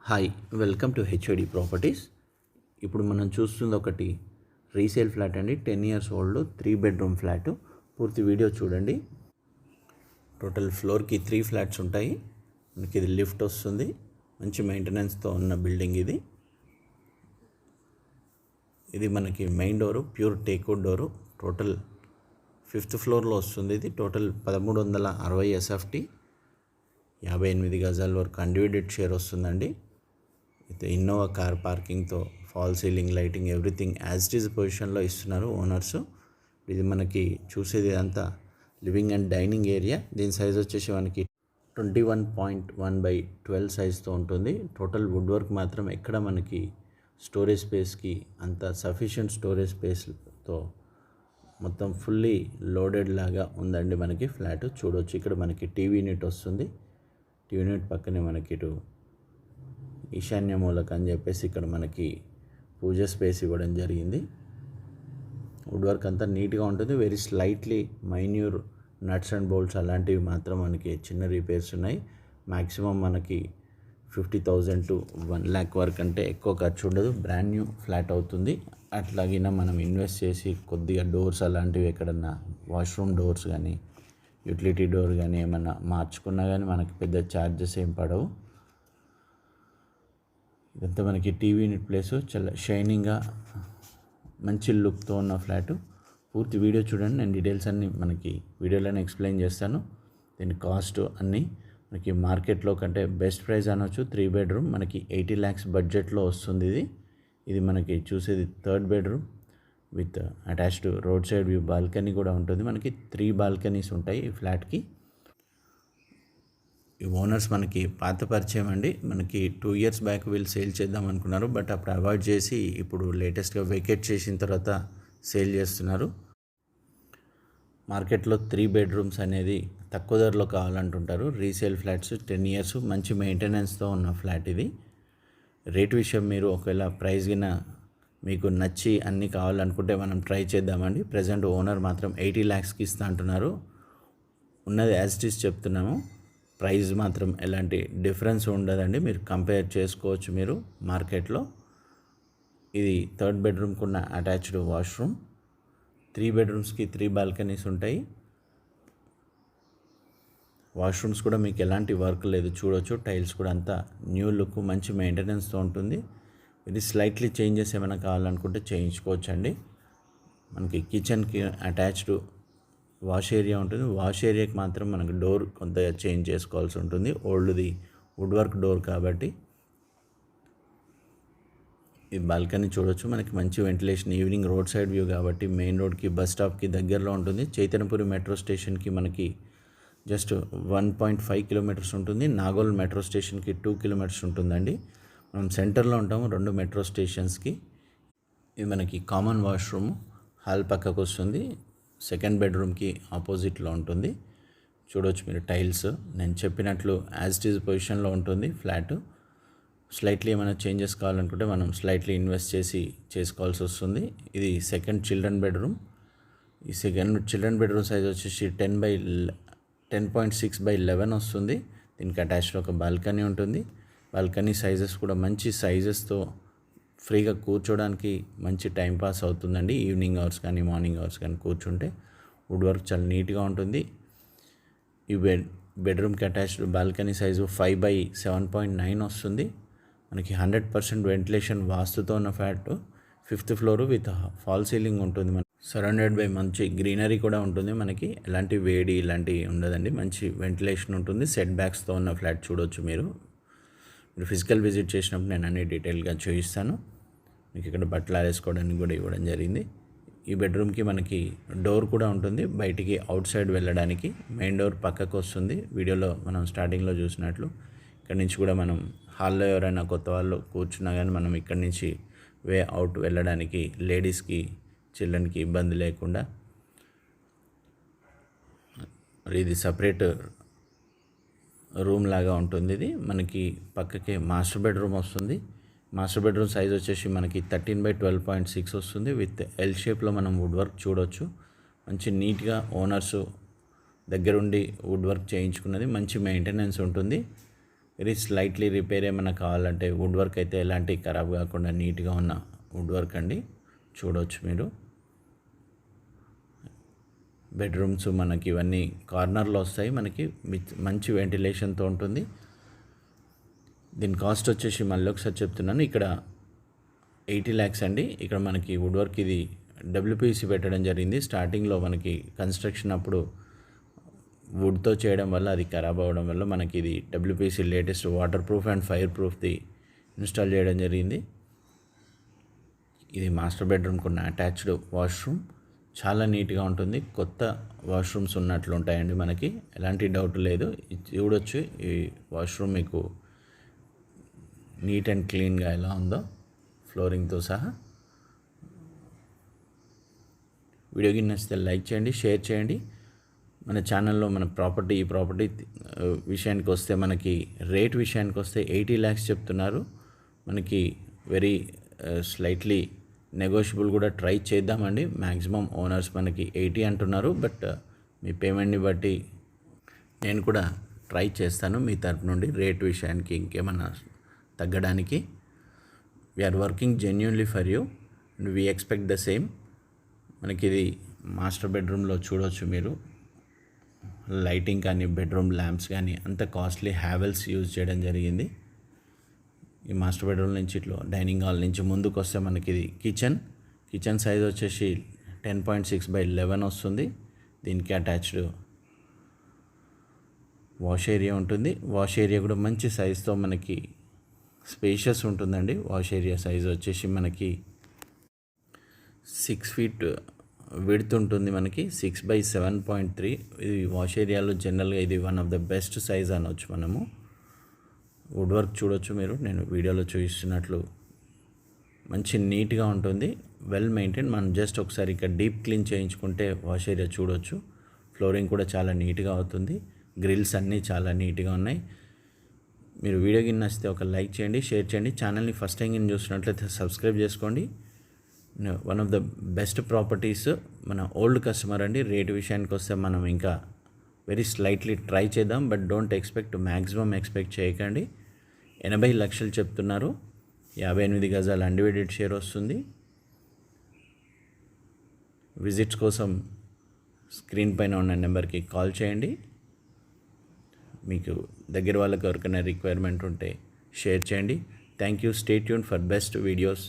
Hi, welcome to HOD properties. ఇప్పుడు మనం చూస్తుంది ఒకటి రీసేల్ ఫ్లాట్ అండి. 10 years ఓల్డ్ 3 bedroom ఫ్లాట్. పూర్తి వీడియో చూడండి. టోటల్ ఫ్లోర్కి 3 ఫ్లాట్స్ ఉంటాయి. మనకి ఇది లిఫ్ట్ వస్తుంది. మంచి మెయింటెనెన్స్తో ఉన్న బిల్డింగ్ ఇది. ఇది మనకి main door, pure teakwood door. Total 5th floorలో వస్తుంది. ఇది టోటల్ 1360 SFT, 58 గజాల వరకు అన్డివైడెడ్ షేర్ వస్తుందండి. అయితే ఇన్నోవా కార్ పార్కింగ్తో fall ceiling, lighting, everything as it is పొజిషన్లో ఇస్తున్నారు ఓనర్స్. ఇది మనకి చూసేది అంతా లివింగ్ అండ్ డైనింగ్ ఏరియా. దీని సైజ్ వచ్చేసి మనకి 21.1/12 సైజ్తో ఉంటుంది. టోటల్ వుడ్ వర్క్ మాత్రం ఎక్కడ మనకి స్టోరేజ్ స్పేస్కి అంత సఫిషియంట్ స్టోరేజ్ స్పేస్తో మొత్తం ఫుల్లీ లోడెడ్ లాగా ఉందండి మనకి ఫ్లాట్. చూడవచ్చు ఇక్కడ మనకి టీవీ యూనిట్ వస్తుంది. టీవీ యూనిట్ పక్కనే మనకి ఇటు ఈశాన్య మూలక అని చెప్పేసి ఇక్కడ మనకి పూజ స్పేస్ ఇవ్వడం జరిగింది. వుడ్ వర్క్ అంతా నీట్గా ఉంటుంది. Very slightly మైన్యూర్ nuts and bolts అలాంటివి మాత్రం మనకి చిన్న రిపేర్స్ ఉన్నాయి. మ్యాక్సిమం మనకి 50,000 to 1 lakh వరకు అంటే ఎక్కువ ఖర్చు ఉండదు. బ్రాండ్ న్యూ ఫ్లాట్ అవుతుంది. అట్లాగినా మనం ఇన్వెస్ట్ చేసి కొద్దిగా డోర్స్ అలాంటివి ఎక్కడన్నా వాష్రూమ్ డోర్స్ కానీ యూటిలిటీ డోర్ కానీ ఏమన్నా మార్చుకున్నా కానీ మనకి పెద్ద ఛార్జెస్ ఏం పడవు. ఇదంతా మనకి టీవీ యూనిట్ ప్లేస్. చాలా షైనింగ్గా మంచి లుక్తో ఉన్న ఫ్లాటు. పూర్తి వీడియో చూడండి. నేను డీటెయిల్స్ అన్నీ మనకి వీడియోలోనే ఎక్స్ప్లెయిన్ చేస్తాను. దీని కాస్ట్ అన్నీ మనకి మార్కెట్లో కంటే బెస్ట్ ప్రైస్ అనొచ్చు. 3 bedroom మనకి 80 lakhs బడ్జెట్లో వస్తుంది. ఇది మనకి చూసేది 3rd bedroom with attached road side view balcony కూడా ఉంటుంది. మనకి 3 balconies ఉంటాయి ఈ ఫ్లాట్కి. ఈ ఓనర్స్ మనకి పాత పరిచయం అండి. మనకి 2 years బ్యాక్ వీళ్ళు సేల్ చేద్దాం అనుకున్నారు. బట్ అప్పుడు అవాయిడ్ చేసి ఇప్పుడు లేటెస్ట్గా వెకేట్ చేసిన తర్వాత సేల్ చేస్తున్నారు. మార్కెట్లో 3 bedrooms అనేది తక్కువ ధరలో కావాలంటుంటారు. రీసేల్ ఫ్లాట్స్ 10 years మంచి మెయింటెనెన్స్తో ఉన్న ఫ్లాట్ ఇది. రేట్ విషయం మీరు ఒకవేళ ప్రైస్ గిన మీకు నచ్చి అన్నీ కావాలనుకుంటే మనం ట్రై చేద్దామండి. ప్రజెంట్ ఓనర్ మాత్రం 80 lakhsకి ఇస్తా అంటున్నారు. ఉన్నది యాజ్ ఇట్ ఈస్ చెప్తున్నాము. ప్రైస్ మాత్రం ఎలాంటి డిఫరెన్స్ ఉండదండి. మీరు కంపేర్ చేసుకోవచ్చు మీరు మార్కెట్లో. ఇది 3rd bedroomకి ఉన్న అటాచ్డ్ వాష్రూమ్. 3 bedroomsకి 3 balconies ఉంటాయి. వాష్రూమ్స్ కూడా మీకు ఎలాంటి వర్క్ లేదు. చూడవచ్చు టైల్స్ కూడా అంతా న్యూ లుక్, మంచి మెయింటెనెన్స్తో ఉంటుంది. ఇది స్లైట్లీ చేంజెస్ ఏమైనా కావాలనుకుంటే చేయించుకోవచ్చు అండి. మనకి కిచెన్కి అటాచ్డ్ వాష్ ఏరియా ఉంటుంది. వాష్ ఏరియాకి మాత్రం మనకు డోర్ కొంత చేంజ్ చేసుకోవాల్సి ఉంటుంది. ఓల్డ్ది వుడ్ వర్క్ డోర్ కాబట్టి. ఈ బాల్కనీ చూడొచ్చు. మనకి మంచి ventilation, evening road side view కాబట్టి మెయిన్ రోడ్కి, బస్ స్టాప్కి దగ్గరలో ఉంటుంది. చైతన్యపురి మెట్రో స్టేషన్కి మనకి జస్ట్ 1.5 kilometers ఉంటుంది. నాగోల్ మెట్రో స్టేషన్కి 2 kilometers ఉంటుందండి. మనం సెంటర్లో ఉంటాము 2 మెట్రో స్టేషన్స్కి. ఇది మనకి కామన్ వాష్రూమ్ హాల్ పక్కకు వస్తుంది. 2nd bedroomకి ఆపోజిట్లో ఉంటుంది. చూడవచ్చు మీరు టైల్స్ నేను చెప్పినట్లు యాజ్ ఇట్ ఈజ్ పొజిషన్లో ఉంటుంది ఫ్లాట్. స్లైట్లీ ఏమైనా చేంజెస్ కావాలనుకుంటే మనం స్లైట్లీ ఇన్వెస్ట్ చేసి చేసుకోవాల్సి వస్తుంది. ఇది 2nd children bedroom. ఈ 2nd children bedroom సైజ్ వచ్చేసి 10.6/11 వస్తుంది. దీనికి అటాచ్డ్ ఒక బాల్కనీ ఉంటుంది. బాల్కనీ సైజెస్ కూడా మంచి సైజెస్తో ఫ్రీగా కూర్చోడానికి మంచి టైం పాస్ అవుతుందండి. ఈవినింగ్ అవర్స్ కానీ మార్నింగ్ అవర్స్ కానీ కూర్చుంటే వుడ్ వర్క్ చాలా నీట్గా ఉంటుంది. ఈ బెడ్రూమ్కి అటాచ్డ్ బాల్కనీ సైజు 5/7.9 వస్తుంది. మనకి 100% వెంటిలేషన్ వాస్తుతో ఉన్న flat. 5th floor with fall ceiling ఉంటుంది. మన సరౌండెడ్ బై మంచి గ్రీనరీ కూడా ఉంటుంది. మనకి ఎలాంటి వేడి ఇలాంటివి ఉండదండి. మంచి వెంటిలేషన్ ఉంటుంది. సెట్ బ్యాక్స్తో ఉన్న ఫ్లాట్ చూడవచ్చు మీరు ఫిజికల్ విజిట్ చేసినప్పుడు నేను అన్ని డీటెయిల్గా చూపిస్తాను. మీకు ఇక్కడ బట్టలు ఆరేసుకోవడానికి కూడా ఇవ్వడం జరిగింది. ఈ బెడ్రూమ్కి మనకి డోర్ కూడా ఉంటుంది బయటికి అవుట్ సైడ్ వెళ్ళడానికి. మెయిన్ డోర్ పక్కకు వస్తుంది. వీడియోలో మనం స్టార్టింగ్లో చూసినట్లు ఇక్కడ నుంచి కూడా మనం హాల్లో ఎవరైనా కొత్త వాళ్ళు కూర్చున్నా కానీ మనం ఇక్కడ నుంచి వే అవుట్ వెళ్ళడానికి లేడీస్కి, చిల్డ్రన్కి ఇబ్బంది లేకుండా. ఇది సపరేట్ రూమ్ లాగా ఉంటుంది. ఇది మనకి పక్కకే మాస్టర్ బెడ్రూమ్ వస్తుంది. మాస్టర్ బెడ్రూమ్ సైజ్ వచ్చేసి మనకి 13/12.6 వస్తుంది. విత్ ఎల్ షేప్లో మనం వుడ్ వర్క్ చూడవచ్చు. మంచి నీట్గా ఓనర్స్ దగ్గరుండి వుడ్ వర్క్ చేయించుకున్నది. మంచి మెయింటెనెన్స్ ఉంటుంది. వెరీ స్లైట్లీ రిపేర్ ఏమైనా కావాలంటే వుడ్ వర్క్ అయితే ఎలాంటి ఖరాబ్ కాకుండా నీట్గా ఉన్న వుడ్ వర్క్ అండి, చూడవచ్చు మీరు. బెడ్రూమ్స్ మనకి ఇవన్నీ కార్నర్లో వస్తాయి, మనకి మంచి వెంటిలేషన్తో ఉంటుంది. దీని కాస్ట్ వచ్చేసి మళ్ళీ ఒకసారి చెప్తున్నాను, ఇక్కడ 80 lakhs అండి. ఇక్కడ మనకి వుడ్ వర్క్ ఇది డబ్ల్యూపీసీ పెట్టడం జరిగింది. స్టార్టింగ్లో మనకి కన్స్ట్రక్షన్ అప్పుడు వుడ్తో చేయడం వల్ల అది ఖరాబ్ అవ్వడం వల్ల మనకి ఇది WPC latest water proof and fire ప్రూఫ్ది ఇన్స్టాల్ చేయడం జరిగింది. ఇది మాస్టర్ బెడ్రూమ్కి ఉన్న అటాచ్డ్ వాష్రూమ్, చాలా నీట్గా ఉంటుంది. కొత్త వాష్రూమ్స్ ఉన్నట్లు ఉంటాయండి, మనకి ఎలాంటి డౌట్ లేదు. చూడొచ్చు ఈ వాష్రూమ్ మీకు నీట్ అండ్ క్లీన్గా ఎలా ఉందో ఫ్లోరింగ్తో సహా. వీడియోకి నచ్చితే లైక్ చేయండి, షేర్ చేయండి. మన ఛానల్లో మన ఈ ప్రాపర్టీ విషయానికి వస్తే మనకి రేట్ విషయానికి వస్తే 80 lakhs చెప్తున్నారు. మనకి వెరీ స్లైట్లీ నెగోషియబుల్ కూడా ట్రై చేద్దామండి. మ్యాక్సిమం ఓనర్స్ మనకి 80 అంటున్నారు, బట్ మీ పేమెంట్ని బట్టి నేను కూడా ట్రై చేస్తాను మీ తరపు నుండి రేట్ విషయానికి ఇంకేమన్నా తగ్గడానికి. We are working genuinely for you and we expect the same. మనకి ఇది మాస్టర్ బెడ్రూమ్లో చూడవచ్చు మీరు, లైటింగ్ కానీ బెడ్రూమ్ ల్యాంప్స్ కానీ అంత కాస్ట్లీ హ్యావెల్స్ యూజ్ చేయడం జరిగింది. ఈ మాస్టర్ బెడ్రూమ్ నుంచి ఇట్లా డైనింగ్ హాల్ నుంచి ముందుకు వస్తే మనకి ఇది కిచెన్ సైజ్ వచ్చేసి 10.6/11 వస్తుంది. దీనికి అటాచ్డ్ వాష్ ఏరియా ఉంటుంది. వాష్ ఏరియా కూడా మంచి సైజ్తో మనకి స్పేషియస్ ఉంటుందండి. వాష్ ఏరియా సైజ్ వచ్చేసి మనకి 6 feet విడ్త్ ఉంటుంది, మనకి 6/7.3. ఇది వాష్ ఏరియాలో జనరల్గా ఇది one of the best size అనవచ్చు మనము. వుడ్ వర్క్ చూడొచ్చు మీరు, నేను వీడియోలో చూపిస్తున్నట్లు మంచి నీట్గా ఉంటుంది, వెల్ మెయింటైన్. మనం జస్ట్ ఒకసారి ఇక్కడ డీప్ క్లీన్ చేయించుకుంటే వాష్ ఏరియా చూడొచ్చు. ఫ్లోరింగ్ కూడా చాలా నీట్గా అవుతుంది, గ్రిల్స్ అన్నీ చాలా నీట్గా ఉన్నాయి. మీరు వీడియోకి నచ్చితే ఒక లైక్ చేయండి, షేర్ చేయండి. ఛానల్ని ఫస్ట్ టైం చూసినట్లయితే సబ్స్క్రైబ్ చేసుకోండి. One of the best properties, మన ఓల్డ్ కస్టమర్ అండి. రేటు విషయానికి వస్తే మనం ఇంకా వెరీ స్లైట్లీ ట్రై చేద్దాం, but don't expect, maximum expect చేయకండి. 80 lakhs చెప్తున్నారు. 58 గజాల అన్డివైడెడ్ షేర్ వస్తుంది. విజిట్స్ కోసం స్క్రీన్ పైన ఉన్న నెంబర్కి కాల్ చేయండి. మీకు దగ్గర వాళ్ళకి ఎవరికైనా రిక్వైర్మెంట్ ఉంటే షేర్ చేయండి. Thank you. Stay tune for best videos.